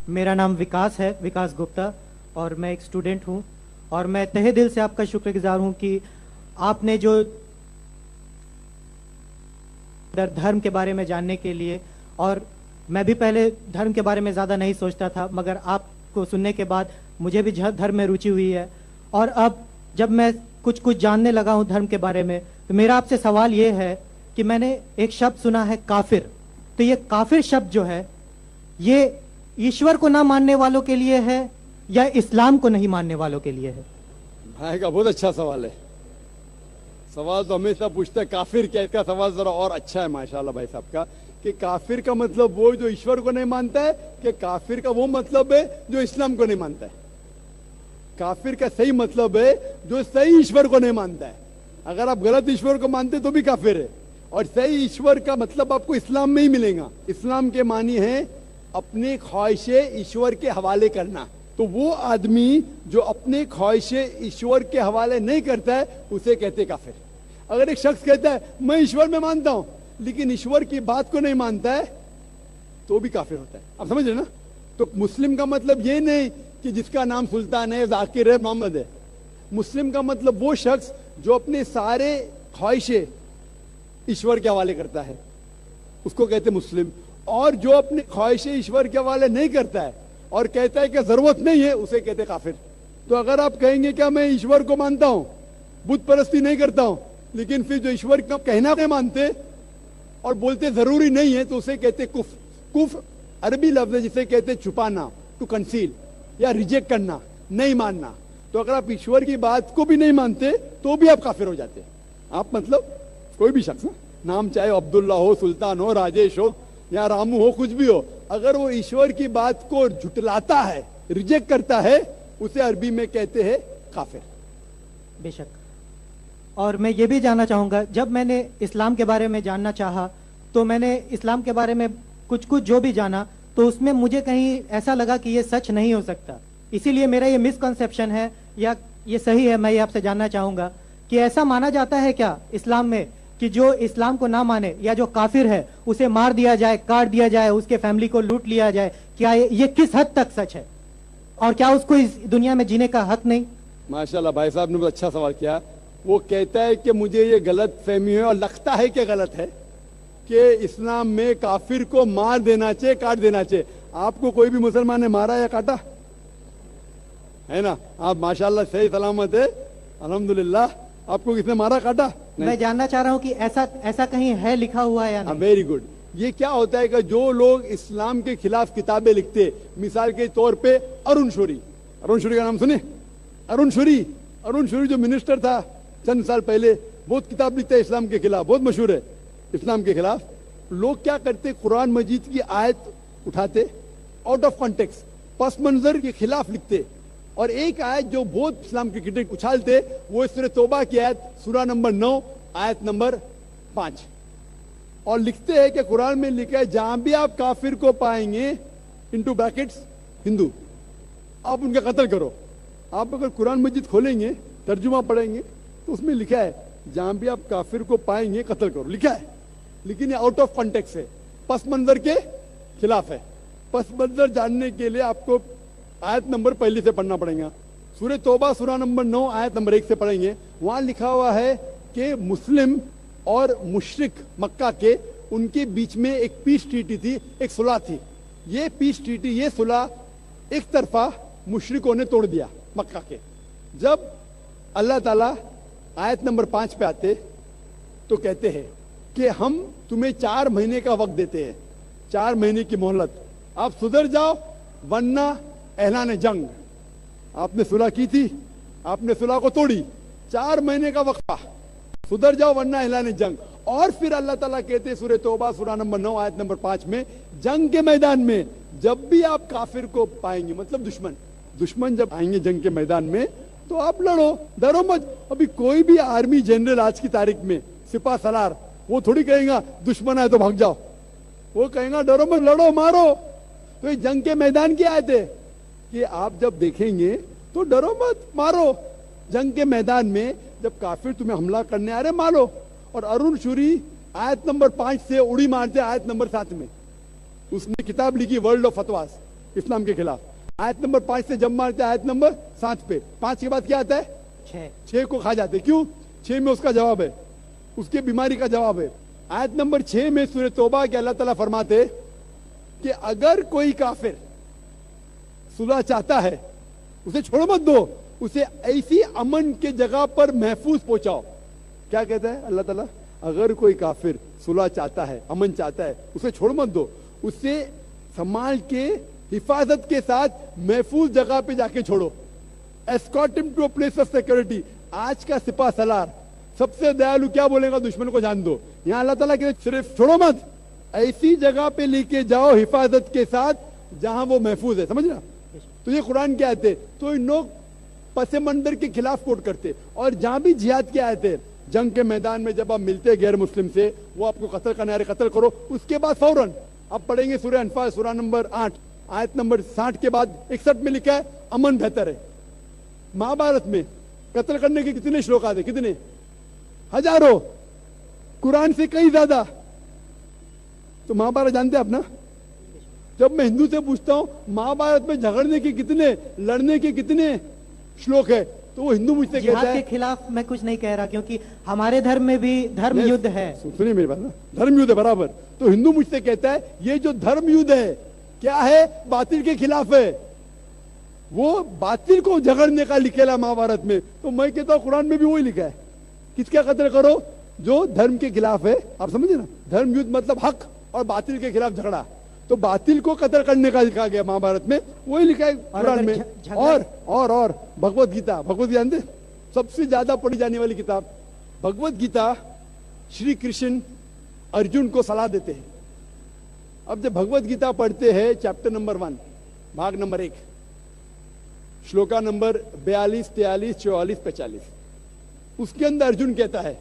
मेरा नाम विकास है, विकास गुप्ता, और मैं एक स्टूडेंट हूँ। और मैं तहे दिल से आपका शुक्रगुजार हूँ कि आपने जो धर्म के बारे में जानने के लिए, और मैं भी पहले धर्म के बारे में ज़्यादा नहीं सोचता था, मगर आपको सुनने के बाद मुझे भी धर्म में रुचि हुई है। और अब जब मैं कुछ कुछ जानने लगा हूँ धर्म के बारे में, तो मेरा आपसे सवाल ये है कि मैंने एक शब्द सुना है काफिर। तो ये काफिर शब्द जो है, ये ईश्वर को ना मानने वालों के लिए है या इस्लाम को नहीं मानने वालों के लिए है? भाई का बहुत अच्छा सवाल है। सवाल तो हमेशा पूछता है काफिर क्या, इसका सवाल जरा और अच्छा है माशाल्लाह भाई साहब का, कि काफिर का मतलब वो जो ईश्वर को नहीं मानता है, कि काफिर का वो मतलब है जो इस्लाम को नहीं मानता है। काफिर का सही मतलब है जो सही ईश्वर को नहीं मानता है। अगर आप गलत ईश्वर को मानते तो भी काफिर है। और सही ईश्वर का मतलब आपको इस्लाम में ही मिलेगा। इस्लाम के मानी है अपनी ख्वाहिशें ईश्वर के हवाले करना। तो वो आदमी जो अपने ख्वाहिशें ईश्वर के हवाले नहीं करता है, उसे कहते काफिर। अगर एक शख्स कहता है मैं ईश्वर में मानता हूं लेकिन ईश्वर की बात को नहीं मानता है, तो भी काफिर होता है। आप समझ रहे ना? तो मुस्लिम का मतलब ये नहीं कि जिसका नाम सुल्तान है, जाकिर है, मोहम्मद है। मुस्लिम का मतलब वो शख्स जो अपने सारे ख्वाहिशें ईश्वर के हवाले करता है, उसको कहते मुस्लिम। और जो अपने ख्वाहिशें ईश्वर के हवाले नहीं करता है और कहता है कि जरूरत नहीं है, उसे कहते काफिर। तो अगर आप कहेंगे क्या मैं ईश्वर को मानता हूं, बुत परस्ती नहीं करता हूं, लेकिन फिर जो ईश्वर का कहना नहीं मानते और बोलते जरूरी नहीं है, तो उसे कहते कुफ। कुफ अरबी लफ्ज है जिसे कहते छुपाना, टू कंसील, या रिजेक्ट करना, नहीं मानना। तो अगर आप ईश्वर की बात को भी नहीं मानते तो भी आप काफिर हो जाते हैं। आप मतलब कोई भी शख्स, नाम चाहे अब्दुल्ला हो, सुल्तान हो, राजेश हो या रामू हो, कुछ भी हो, अगर वो ईश्वर की बात को झुटलाता है, रिजेक्ट करता है, उसे अरबी में कहते हैं काफिर। बेशक। और मैं ये भी जानना चाहूँगा, जब मैंने इस्लाम के बारे में जानना चाहा तो मैंने इस्लाम के बारे में कुछ कुछ जो भी जाना, तो उसमें मुझे कहीं ऐसा लगा कि ये सच नहीं हो सकता। इसीलिए मेरा ये मिसकंसेप्शन है या ये सही है, मैं ये आपसे जानना चाहूँगा कि ऐसा माना जाता है क्या इस्लाम में कि जो इस्लाम को ना माने या जो काफिर है उसे मार दिया जाए, काट दिया जाए, उसके फैमिली को लूट लिया जाए? क्या ये किस हद तक सच है, और क्या उसको इस दुनिया में जीने का हक नहीं? माशाल्लाह भाई साहब ने बहुत अच्छा सवाल किया। वो कहता है कि मुझे ये गलत फहमी है और लगता है कि गलत है कि इस्लाम में काफिर को मार देना चाहिए, काट देना चाहिए। आपको कोई भी मुसलमान ने मारा या काटा है ना? आप माशाल्लाह सही सलामत है, अल्हम्दुलिल्लाह। आपको किसने मारा, काटा? मैं जानना चाह रहा हूँ कि ऐसा कहीं है लिखा हुआ है या नहीं? Very good. ये क्या होता है कि जो लोग इस्लाम के खिलाफ किताबें लिखते, मिसाल के तौर पे अरुण शौरी का नाम सुने? अरुण शौरी जो मिनिस्टर था चंद साल पहले, बहुत किताब लिखते हैं इस्लाम के खिलाफ, बहुत मशहूर है इस्लाम के खिलाफ। लोग क्या करते, कुरान मजीद की आयत उठाते, आउट ऑफ कॉन्टेक्स्ट, पस मंजर के खिलाफ लिखते, और एक आयत जो बहुत इस्लाम के क्रिटिक उछालते, वो सूरह तौबा की आयत, सूरा नंबर 9 आयत नंबर 5, और लिखते हैं कि कुरान में लिखा है जहां भी आप काफिर को पाएंगे, इनटू ब्रैकेट्स हिंदू, आप उनका कत्ल करो। आप अगर कुरान मजीद खोलेंगे, तर्जुमा पढ़ेंगे, तो उसमें लिखा है जहां भी आप काफिर को पाएंगे कत्ल करो, लिखा है। लेकिन ये आउट ऑफ कॉन्टेक्स्ट है, पस मंजर के खिलाफ है। पस मंजर जानने के लिए आपको आयत नंबर पहले से पढ़ना पड़ेगा। सूरह तौबा सूरा नंबर 9 आयत नंबर 1 से पढ़ेंगे। वहां लिखा हुआ है कि मुस्लिम और मुशरिक मक्का के, उनके बीच में एक पीस ट्रीटी थी, एक सुलह थी। ये पीस ट्रीटी, ये सुलह एक तरफा मुशरिकों ने तोड़ दिया मक्का के। जब अल्लाह ताला आयत नंबर 5 पे आते तो कहते हैं कि हम तुम्हें 4 महीने का वक्त देते हैं, 4 महीने की मोहलत, आप सुधर जाओ वरना ऐलान जंग। आपने सुलह की थी, आपने सुलह को तोड़ी, 4 महीने का वक्फा, सुधर जाओ वरना ऐलान जंग। और फिर अल्लाह ताला कहते सूरह तौबा सूरा नंबर 9 आयत नंबर 5 में, जंग के मैदान में जब भी आप काफिर को पाएंगे, मतलब दुश्मन जब आएंगे जंग के मैदान में, तो आप लड़ो, डरो मत। अभी कोई भी आर्मी जनरल आज की तारीख में, सिपा सलार, वो थोड़ी कहेगा दुश्मन आए तो भाग जाओ, वो कहेगा डरो मत, लड़ो, मारो। तो ये जंग के मैदान की आयत है कि आप जब देखेंगे तो डरो मत, मारो। जंग के मैदान में जब काफिर तुम्हें हमला करने आ रहे, मारो। और अरुण शौरी आयत नंबर 5 से उड़ी मारते आयत नंबर 7 में। उसने किताब लिखी वर्ल्ड ऑफ फतवास, اسلام کے خلاف. آیت نمبر 5 سے جب مارتے آیت نمبر 7 پہ. 5 کے بعد کیا آتا ہے؟ 6 کو کھا جاتے. کیوں؟ 6 میں اس کا جواب ہے, اس کی بیماری کا جواب ہے. آیت نمبر 6 میں سورہ توبہ کے اللہ تعالیٰ فرماتے کہ اگر کوئی کافر صلح چاہتا ہے اسے چھوڑ مت دو, اسے ایسی امن کے جگہ پر محفوظ پہنچاؤ. کیا کہتا ہے اللہ تعالیٰ؟ اگر کوئی کافر صلح چاہتا ہے, امن چاہتا ہے, اسے چھوڑ مت دو, اسے سنبھال کے حفاظت کے ساتھ محفوظ جگہ پہ جا کے چھوڑو. escort him to a place of security. آج کا سپاہ سالار سب سے دیالو کیا بولے گا؟ دشمن کو جان دو. یہاں اللہ تعالیٰ کہ صرف چھوڑو مت, ایسی جگہ پہ لے کے جاؤ حفاظت کے ساتھ جہاں وہ محفوظ ہے. سمجھنا؟ تو یہ قرآن کی آیت ہے. تو ان لوگ پس منظر کے خلاف کوٹ کرتے, اور جہاں بھی جہاد کی آیت ہے, جنگ کے میدان میں جب آپ ملتے غیر مسلم سے, وہ آپ کو قتل کرنا ہے, قتل کرو. اس کے بعد فوراً آپ پڑھیں گے سورہ انفال سورہ نمبر 8 آیت نمبر 60 کے بعد 61 میں لکھا ہے امن بہتر ہے. مہابھارت میں قتل کرنے کے کتنے شلوکات ہیں؟ کتنے؟ ہزاروں, قرآن سے کئی زیادہ. تو مہابھارت جانتے ہیں آپ نا؟ جب میں ہندو سے پوچھتا ہوں مہابھارت میں جھگڑنے کے کتنے, لڑنے کے کتنے شلوک ہے, تو وہ ہندو مجھ سے کہتا جہاد ہے. کے خلاف میں کچھ نہیں کہہ رہا, کیونکہ ہمارے دھرم میں بھی دھرم یدھ ہے. سنیے میری بات نا, دھرم یدھ ہے برابر. تو ہندو مجھ سے کہتا ہے یہ جو دھرم یدھ ہے کیا ہے؟ باطل کے خلاف ہے. وہ باطل کو جھگڑنے کا لکھا مہابھارت میں. تو میں کہتا ہوں قرآن میں بھی وہی لکھا ہے, کس کا قتل کرو؟ جو دھرم کے خلاف ہے. آپ سمجھے نا؟ دھرم یدھ مطلب حق اور باطل کے خلاف جھگڑا. تو باطل کو قتل کرنے کا لکھا گیا مہابھارت میں, وہی لکھا ہے قرآن میں. اور بھگوت گیتا, بھگوت گیتا سب سے زیادہ پڑھی جانے والی کتاب بھگوت گیتا. شری کرشن ارجن کو صلاح دیتے ہیں. اب جب بھگوت گیتا پڑھتے ہیں چیپٹر نمبر 1 بھاگ نمبر 1 شلوکا نمبر 42 43 44 45, اس کے اندر ارجن کہتا ہے,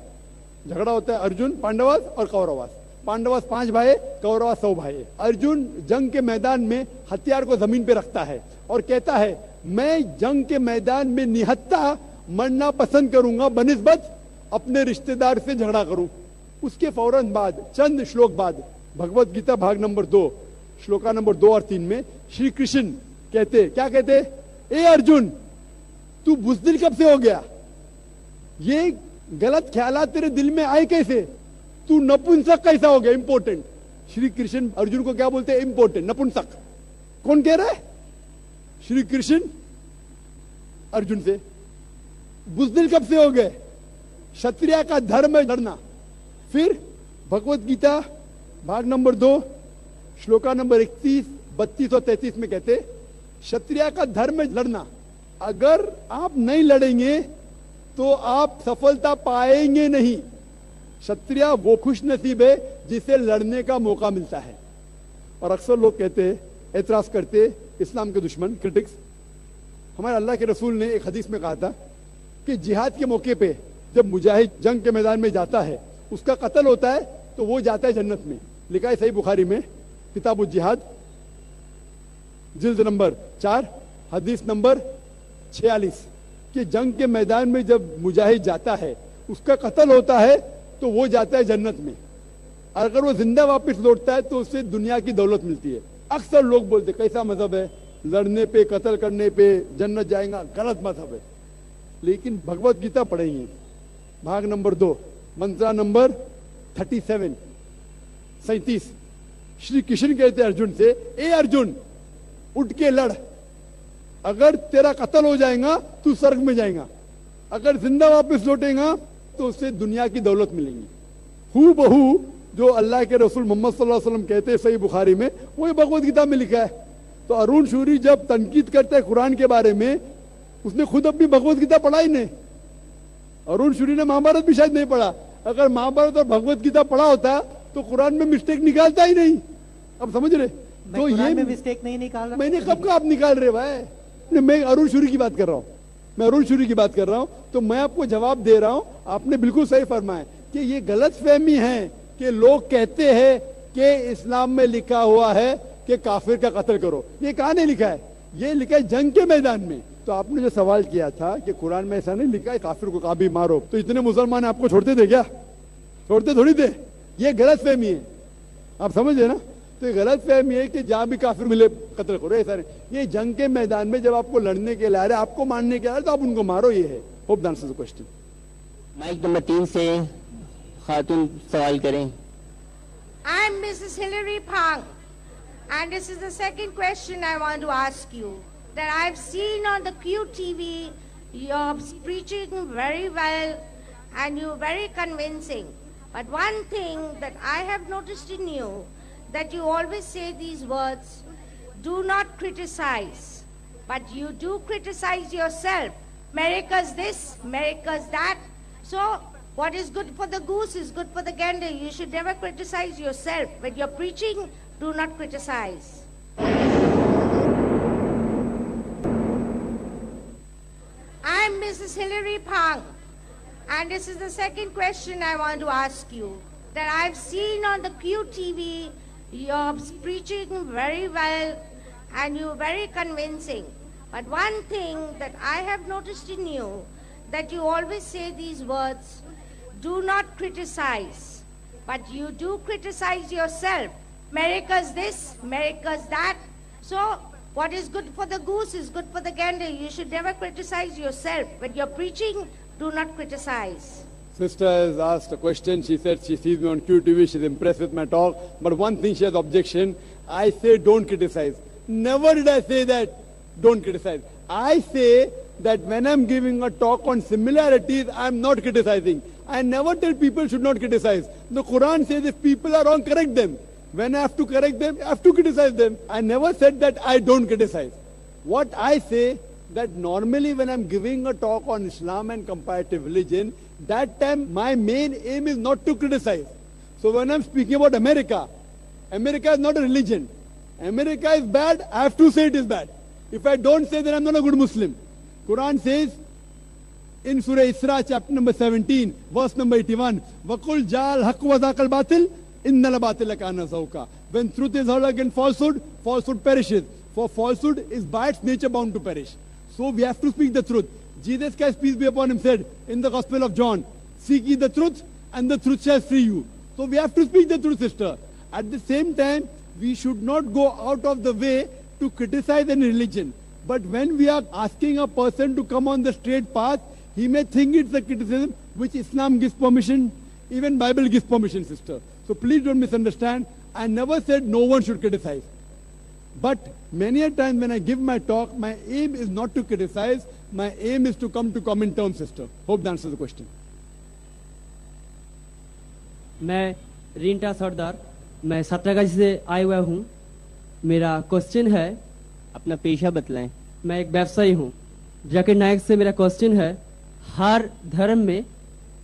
جھگڑا ہوتا ہے ارجن پانڈواس اور کورواس. پانڈواس 5 بھائی, کورواس 100 بھائی. ارجن جنگ کے میدان میں ہتھیار کو زمین پہ رکھتا ہے اور کہتا ہے میں جنگ کے میدان میں نہتا مرنا پسند کروں گا بنسبت اپنے رشتہ دار سے جھگڑا کروں. اس کے فوراً بعد چند شلوک بعد بھگوت گیتا بھاگ نمبر 2 شلوکا نمبر 2 اور 3 میں شری کرشن کہتے, کیا کہتے؟ اے ارجن تو بزدل کب سے ہو گیا؟ یہ غلط خیالات تیرے دل میں آئے کیسے؟ تو نپنسک کیسا ہو گیا؟ امپورٹنٹ. شری کرشن ارجن کو کیا بولتے ہیں؟ امپورٹنٹ, نپنسک. کون کہہ رہا ہے؟ شری کرشن ارجن سے. بزدل کب سے ہو گئے؟ شتریا کا دھرم ہے لڑنا. پھر بھگوت گیتا بھاگ نمبر 2 شلوکا نمبر 31 32 اور 33 میں کہتے شتریا کا دھرم ہے لڑنا. اگر آپ نہیں لڑیں گے تو آپ سفلتا پائیں گے نہیں. شتریا وہ خوش نصیب ہے جسے لڑنے کا موقع ملتا ہے. اور اکثر لوگ کہتے, اعتراض کرتے, اسلام کے دشمن کرٹکس, ہمارے اللہ کے رسول نے ایک حدیث میں کہا تھا کہ جہاد کے موقع پہ جب مجاہد جنگ کے میدان میں جاتا ہے, اس کا قتل ہوتا ہے تو وہ جاتا ہے جنت میں. لکھا ہے صحیح بخاری میں کتاب الجہاد جلد نمبر 4 حدیث نمبر 46 کہ جنگ کے میدان میں جب مجاہد جاتا ہے, اس کا قتل ہوتا ہے تو وہ جاتا ہے جنت میں. اگر وہ زندہ واپس لوٹتا ہے تو اسے دنیا کی دولت ملتی ہے. اکثر لوگ بولتے کیسا مذہب ہے, لڑنے پہ قتل کرنے پہ جنت جائیں گا, غلط مذہب ہے. لیکن بھگوت گیتا پڑھیں گے بھاگ نمبر 2 منترا نمبر 37 37 شری کرشن کہتے ارجن سے, اے ارجن اٹھ کے لڑ. اگر تیرا قتل ہو جائے گا تو سرگ میں جائے گا, اگر زندہ واپس لوٹے گا تو اسے دنیا کی دولت ملے گی. ہو بہو جو اللہ کے رسول محمد صلی اللہ علیہ وسلم کہتے ہیں صحیح بخاری میں, وہی بھگوت گیتا میں لکھا ہے. تو ارون شوری جب تنقید کرتا ہے قرآن کے بارے میں, اس نے خود اپنی بھگوت گیتا پڑھا ہی نہیں. ارون شوری نے مہابھارت بھی شاید نہیں پڑھا. اگر مہابھارت اور بھگوت گیتا پڑھا ہوتا تو قرآن میں مسٹیک نکالتا ہی نہیں. اب سمجھ رہے؟ تو یہ مسٹیک نہیں نکال رہا. میں نے کب کہا آپ نکال رہے بھائی؟ میں ارون شوری کی بات کر رہا ہوں, میں ارون شوری کی بات کر رہا ہوں. تو میں آپ کو جواب دے رہا ہوں, آپ نے بالکل صحیح فرمایا کہ یہ غلط فہمی ہے کہ لوگ کہتے ہیں کہ اسلام میں لکھا ہوا ہے کہ کافر کا قتل کرو. یہ کہاں نہیں لکھا ہے؟ یہ لکھا ہے جنگ کے میدان میں. تو آپ نے جو سوال کیا تھا کہ قرآن میں ایسا نہیں لکھا ہے کافر کو کبھی مارو, تو اتنے مسلمان آپ کو چھوڑتے تھے کیا؟ چھوڑتے تھوڑی تھے. یہ غلط فہمی ہے, آپ سمجھے نا. تو یہ غلط فہمی ہے کہ جہاں بھی کافر ملے قتل کرو. ایسا نہیں. یہ جنگ کے میدان میں جب آپ کو لڑنے کے لیے آ رہے آپ کو مارنے کے لیے آ رہے تو آپ ان کو مارو. یہ ہے. Hope the answers the question. Mic number 3 سے خاتون سوال کریں. I'm Mrs. Hilary Phang, and this is the second question I want to ask you. That I've seen on the QTV, you're preaching very well and you're very convincing. But one thing that I have noticed in you, that you always say these words, do not criticize, but you do criticize yourself. America's this, America's that. So what is good for the goose is good for the gander. You should never criticize yourself. When you're preaching, do not criticize. I'm Mrs. Hilary Phang, and this is the second question I want to ask you. That I've seen on the QTV, you're preaching very well and you're very convincing. But one thing that I have noticed in you, that you always say these words, do not criticize, but you do criticize yourself. America's this, America's that. So what is good for the goose is good for the gander. You should never criticize yourself. When you're preaching, do not criticize. Sister has asked a question. She said she sees me on QTV. She's impressed with my talk. But one thing she has objection. I say don't criticize. Never did I say that don't criticize. I say that when I'm giving a talk on similarities, I'm not criticizing. I never tell people should not criticize. The Quran says if people are wrong, correct them. When I have to correct them, I have to criticize them. I never said that I don't criticize. What I say, that normally when I'm giving a talk on Islam and comparative religion, that time my main aim is not to criticize. So when I'm speaking about America, America is not a religion. America is bad, I have to say it is bad. If I don't say, then I'm not a good Muslim. Quran says in Surah Isra, chapter number 17, verse number 81, وَقُلْ جَاءَ الْحَقُّ وَزَاقَ الْبَاطِلُ إِنَّ الْبَاطِلَ كَانَ زَهُوقًا. When truth is heard against falsehood, falsehood perishes. For falsehood is by its nature bound to perish. So we have to speak the truth. Jesus Christ, peace be upon him, said in the Gospel of John, seek ye the truth, and the truth shall free you. So we have to speak the truth, sister. At the same time, we should not go out of the way to criticize any religion. But when we are asking a person to come on the straight path, he may think it's a criticism which Islam gives permission, even Bible gives permission, sister. So please don't misunderstand. I never said no one should criticize. But many a time when I give my talk, my aim is not to criticize. My aim is to come to common terms, sister. Hope that answers the question. मैं रिंटा सरदार, मैं सातरागाछी से आया हुआ हूँ. मेरा question है, अपना पेशा बतलाएं. मैं एक व्यवसायी हूँ. जाकिर नायक से मेरा क्वेश्चन है, हर धर्म में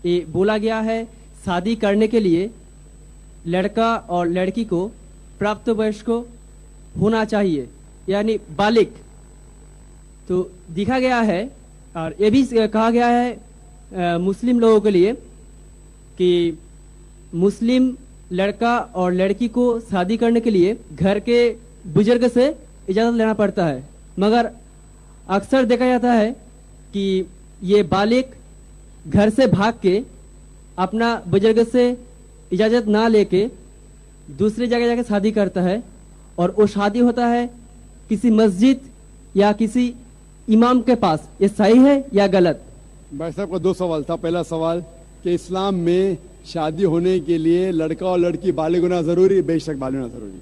ये बोला गया है शादी करने के लिए लड़का और लड़की को प्राप्त वयस्क होना चाहिए, यानी बालिग. तो दिखा गया है और ये भी कहा गया है मुस्लिम लोगों के लिए कि मुस्लिम लड़का और लड़की को शादी करने के लिए घर के बुजुर्ग से इजाज़त लेना पड़ता है. मगर अक्सर देखा जाता है कि ये बालिग घर से भाग के अपना बुजुर्ग से इजाज़त ना लेके दूसरी जगह जाके शादी करता है, और वो शादी होता है किसी मस्जिद या किसी इमाम के पास. ये सही है या गलत? भाई साहब का दो सवाल था. पहला सवाल कि इस्लाम में शादी होने के लिए लड़का और लड़की बालिग होना जरूरी, बेशक बालिग होना जरूरी.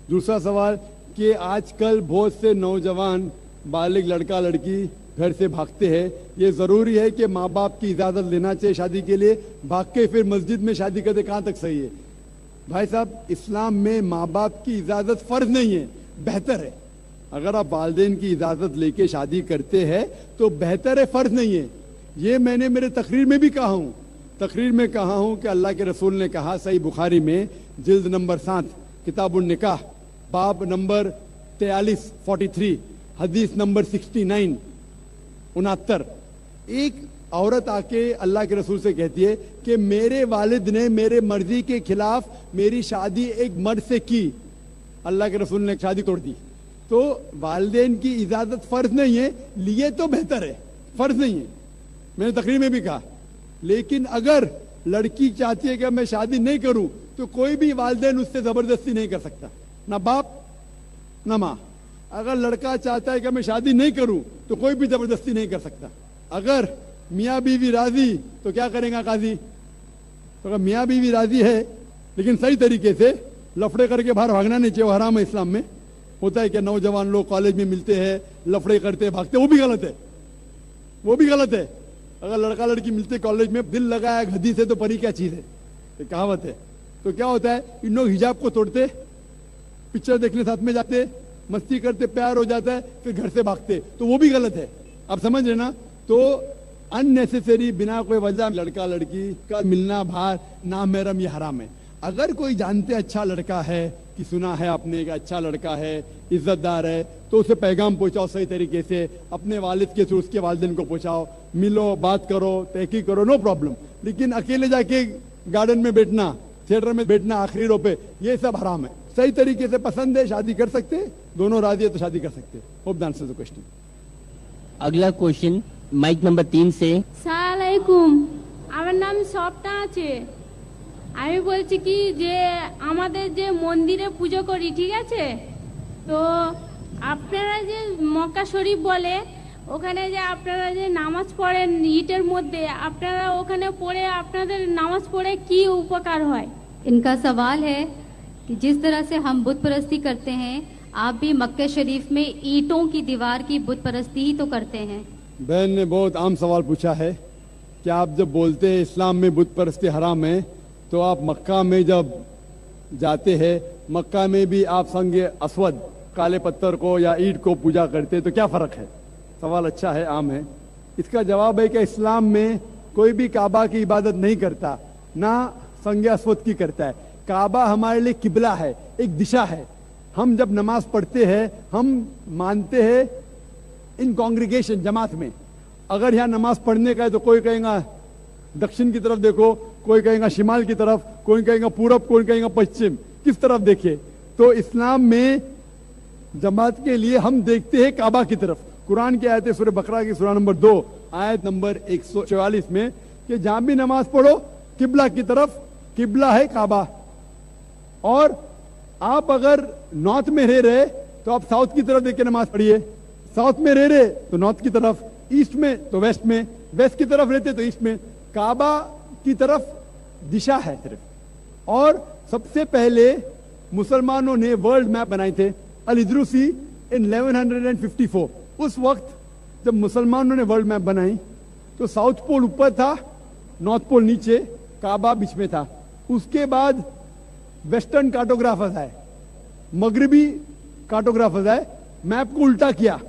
दूसरा सवाल कि आजकल बहुत से नौजवान बालिग लड़का लड़की घर से भागते हैं. ये जरूरी है कि माँ बाप की इजाजत लेना चाहिए शादी के लिए, भाग के फिर मस्जिद में शादी करते, कहाँ तक सही है? भाई साहब, इस्लाम में माँ बाप की इजाजत फर्ज नहीं है, बेहतर है. अगर आप वालिदैन की इजाजत लेके शादी करते हैं तो बेहतर है, फर्ज नहीं है. ये मैंने मेरे तकरीर में भी कहा हूँ. तकरीर में कहा हूँ कि अल्लाह के रसूल ने कहा, सही बुखारी में जिल्द नंबर 7 किताबुन निकाह बाब नंबर 43 हदीस नंबर 69 69, एक औरत आके अल्लाह के रसूल से कहती है कि मेरे वालिद ने मेरे मर्जी के खिलाफ मेरी शादी एक मर्द से की. अल्लाह के रसूल ने शादी तोड़ दी. तो वालिदैन की इजाजत फर्ज नहीं है, लिए तो बेहतर है, फर्ज नहीं है. मैंने तकरीर में भी कहा. लेकिन अगर लड़की चाहती है कि मैं शादी नहीं करूं तो कोई भी वालिदैन उससे जबरदस्ती नहीं कर सकता. ना बाप ना माँ। अगर लड़का चाहता है कि मैं शादी नहीं करूं तो कोई भी जबरदस्ती नहीं कर सकता। अगर मियाँ बीवी राजी तो क्या करेगा काजी? तो अगर मियाँ बीवी राजी है लेकिन सही तरीके से, लफड़े करके बाहर भागना नहीं चाहिए, वो हराम है इस्लाम में। होता है कि नौजवान लोग कॉलेज में मिलते हैं, लफड़े करते भागते, वो भी गलत है, वो भी गलत है। अगर लड़का लड़की मिलते कॉलेज में, दिल लगाया गधी से तो परी क्या चीज है, ये कहावत है। तो क्या होता है, इन लोग हिजाब को तोड़ते, पिक्चर देखने साथ में जाते, मस्ती करते, प्यार हो जाता है, फिर घर से भागते, तो वो भी गलत है। आप समझ रहे ना? तो अननेसेसरी बिना कोई वजह लड़का लड़की का मिलना बाहर नामहरम, ये हराम है। अगर कोई जानते अच्छा लड़का है कि सुना है आपने कि अच्छा लड़का है, इज्जतदार है, तो उसे पैगाम पहुंचाओ सही तरीके से, अपने वालिद के थ्रू उसके वालिदैन को पहुंचाओ, मिलो, बात करो, तहकीक करो, नो प्रॉब्लम। लेकिन अकेले जाके गार्डन में बैठना, थिएटर में बैठना आखिरी रो पे, ये सब हराम है। सही तरीके से पसंद है, शादी कर सकते, दोनों राजी है तो शादी कर सकते। Hope the answer the question. अगला क्वेश्चन माइक नंबर 3 से। সালামালাইকুম, আমার নাম সপ্তা আছে। আমি বলছি কি যে আমাদের যে মন্দিরে পুজো করি, ঠিক আছে, তো আপনারা যে মক্কা শরীফ বলে, ওখানে যে আপনারা যে নামাজ পড়েন ইটের মধ্যে, আপনারা ওখানে পড়ে আপনাদের নামাজ পড়ে কি উপকার হয়? इनका सवाल है कि जिस तरह से हम बुत परस्ती करते हैं, आप भी मक्का शरीफ में ईंटों की दीवार की बुत परस्ती ही तो करते हैं। बहन ने बहुत आम सवाल पूछा है कि आप जब बोलते हैं इस्लाम में बुत परस्ती हराम है, तो आप मक्का में जब जाते हैं, मक्का में भी आप संग असवद काले पत्थर को या ईंट को पूजा करते, तो क्या फर्क है? सवाल अच्छा है, आम है। इसका जवाब है कि इस्लाम में कोई भी काबा की इबादत नहीं करता, ना संग असवद की करता है। काबा हमारे लिए किबला है, एक दिशा है। हम जब नमाज पढ़ते हैं, हम मानते हैं इन कांग्रीगेशन, जमात में। अगर यहाँ नमाज पढ़ने का है तो कोई कहेगा दक्षिण की तरफ देखो, कोई कहेगा शिमाल की तरफ, कोई कहेगा पूरब, कोई कहेगा पश्चिम, किस तरफ देखे? तो इस्लाम में जमात के लिए हम देखते हैं काबा की तरफ। कुरान की आयत है सूरह बकरा की सूरह नंबर 2 आयत नंबर 144 में कि जहां भी नमाज पढ़ो किबला की तरफ, किबला है काबा। और आप अगर नॉर्थ में रह रहे तो आप साउथ की तरफ देख के नमाज पढ़िए, साउथ में रह रहे तो नॉर्थ की तरफ, ईस्ट में तो वेस्ट में, वेस्ट की तरफ रहते तो ईस्ट में। काबा की तरफ दिशा है सिर्फ। और सबसे पहले मुसलमानों ने वर्ल्ड मैप बनाए थे, अल इद्रूसी इन 1154। उस वक्त जब मुसलमानों ने वर्ल्ड मैप बनाई तो साउथ पोल ऊपर था, नॉर्थ पोल नीचे, काबा बीच में था। उसके बाद वेस्टर्न कार्टोग्राफर्स आए, मगरबी कार्टोग्राफर्स आए, मैप को उल्टा किया,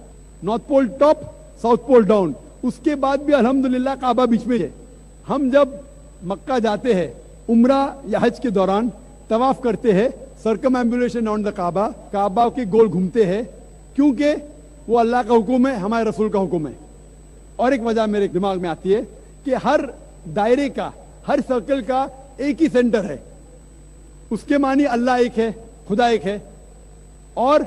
north pole top, south pole down. उसके बाद भी अल्हम्दुलिल्लाह काबा बीच में है। हम जब मक्का जाते हैं उम्रा या हज के दौरान तवाफ करते हैं, सर्कमएम्बुलेशन ऑन द काबा, काबा के गोल घूमते हैं, क्योंकि वो अल्लाह का हुक्म है, हमारे रसूल का हुक्म है। और एक वजह मेरे दिमाग में आती है कि हर दायरे का, हर सर्कल का एक ही सेंटर है, उसके मानी अल्लाह एक है, खुदा एक है। और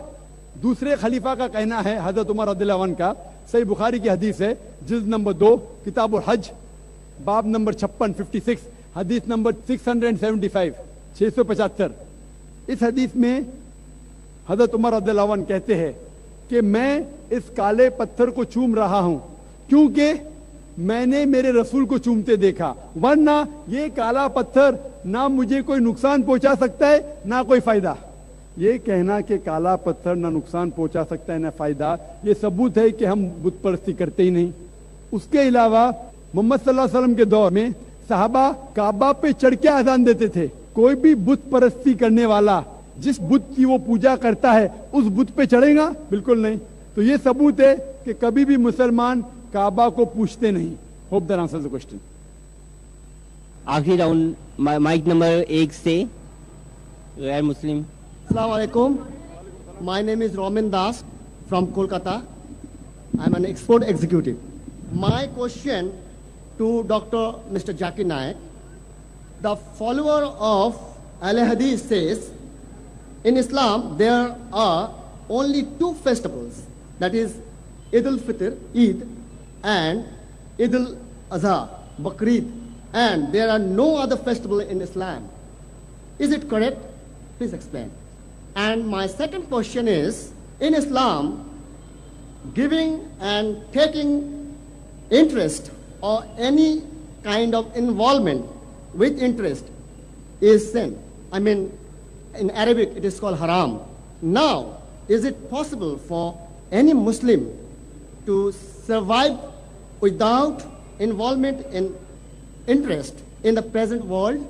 दूसरे खलीफा का कहना है, हजरत उमर रज़ियल्लाहु अन्हु का, सही बुखारी की हदीस है, जिल्द नंबर 2 किताबुल हज, बाब नंबर 56 56, हदीस नंबर 675 675। इस हदीस में हजरत उमर रज़ियल्लाहु अन्हु कहते हैं कि मैं इस काले पत्थर को चूम रहा हूं क्योंकि मैंने मेरे रसूल को चूमते देखा, वरना ये काला पत्थर ना मुझे कोई नुकसान पहुंचा सकता है ना कोई फायदा। ये कहना कि काला पत्थर ना नुकसान पहुंचा सकता है ना फायदा, ये सबूत है कि हम बुत परस्ती करते ही नहीं। उसके अलावा मोहम्मद सल्लल्लाहु अलैहि वसल्लम के दौर में साहबा काबा पे चढ़ के आजान देते थे। कोई भी बुत परस्ती करने वाला जिस बुत की वो पूजा करता है उस बुत पे चढ़ेगा? बिल्कुल नहीं। तो ये सबूत है कि कभी भी मुसलमान काबा को पूछते नहीं। Hope that answers the question. आखिरी राउंड माइक नंबर 1 से गैर मुस्लिम। Assalamu alaikum. My name is Romin Das from Kolkata. I'm an export executive. My question to Dr. Mr. Zakir Naik, the follower of Ahl Hadith says, in Islam there are only two festivals, that is Eid al-Fitr, Eid, and Eid al-Adha, Bakrid, and there are no other festival in Islam. Is it correct? Please explain. And my second question is, in Islam, giving and taking interest or any kind of involvement with interest is sin. I mean, in Arabic it is called haram. Now, is it possible for any Muslim to survive without involvement in interest in the present world?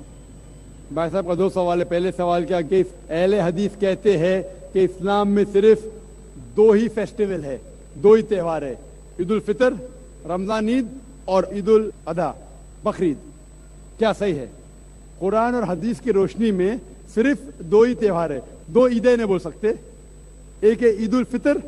भाई साहब का दो सवाल है। पहले सवाल क्या कि अहले हदीस कहते हैं कि इस्लाम में सिर्फ दो ही फेस्टिवल है, दो ही त्यौहार है, ईद उल फितर, रमजान ईद और ईद उल अधा बकरीद। क्या सही है? कुरान और हदीस की रोशनी में सिर्फ दो ही त्यौहार है, दो ईदें नहीं बोल सकते। एक है ईद उल फितर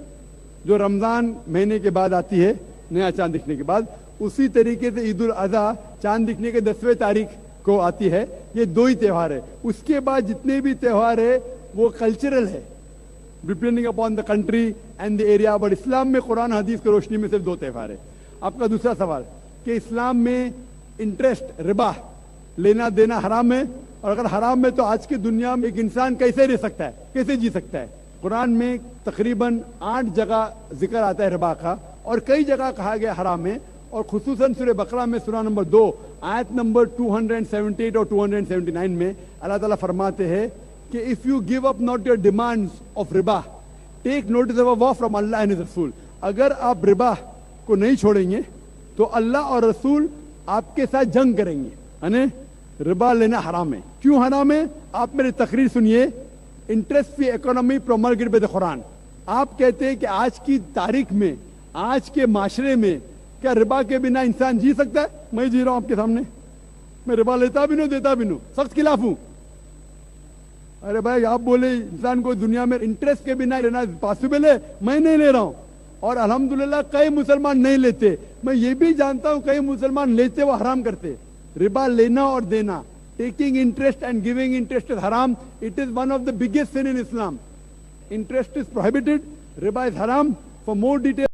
जो रमजान महीने के बाद आती है, नया चांद दिखने के बाद। उसी तरीके से ईद उल अधा चांद दिखने के 10वें तारीख को आती है। ये दो ही त्यौहार है। उसके बाद जितने भी त्यौहार है वो कल्चरल है, depending upon the country and the area. But इस्लाम में कुरान हदीस की रोशनी में सिर्फ दो त्यौहार है। आपका दूसरा सवाल कि इस्लाम में इंटरेस्ट, रिबा लेना देना हराम है, और अगर हराम है तो आज की दुनिया में एक इंसान कैसे रह सकता है, कैसे जी सकता है? कुरान में तकरीबन 8 जगह जिक्र आता है रिबा का, और कई जगह कहा गया हराम है। और खुसूसन सूरह बकरा में सूरह नंबर 2 आयत नंबर 278 और 279 में अल्लाह ताला फरमाते हैं कि if you give up not your demands of रिबा take notice of a war from अल्लाह एंड हिज रसूल। अगर आप रिबा को नहीं छोड़ेंगे तो अल्लाह और रसूल आपके साथ जंग करेंगे। यानी रिबा लेना हराम है। क्यों हराम है? आप मेरी तकरीर सुनिए। Interest free economy promulgated by the Quran. आप कहते हैं कि आज की तारीख में, आज के माशरे में क्या रिबा के बिना इंसान जी सकता है? मैं जी रहा हूं आपके सामने, मैं रिबा लेता भी नहीं, देता भी नहीं, सख्त खिलाफ हूं। अरे भाई आप बोले इंसान को दुनिया में इंटरेस्ट के बिना लेना पॉसिबल है, मैं नहीं ले रहा हूं। और अल्हम्दुलिल्लाह कई मुसलमान नहीं लेते। मैं ये भी जानता हूं कई मुसलमान लेते वो हराम करते। रिबा लेना और देना, taking interest and giving interest is haram. It is one of the biggest sin in Islam. Interest is prohibited, riba is haram. For more details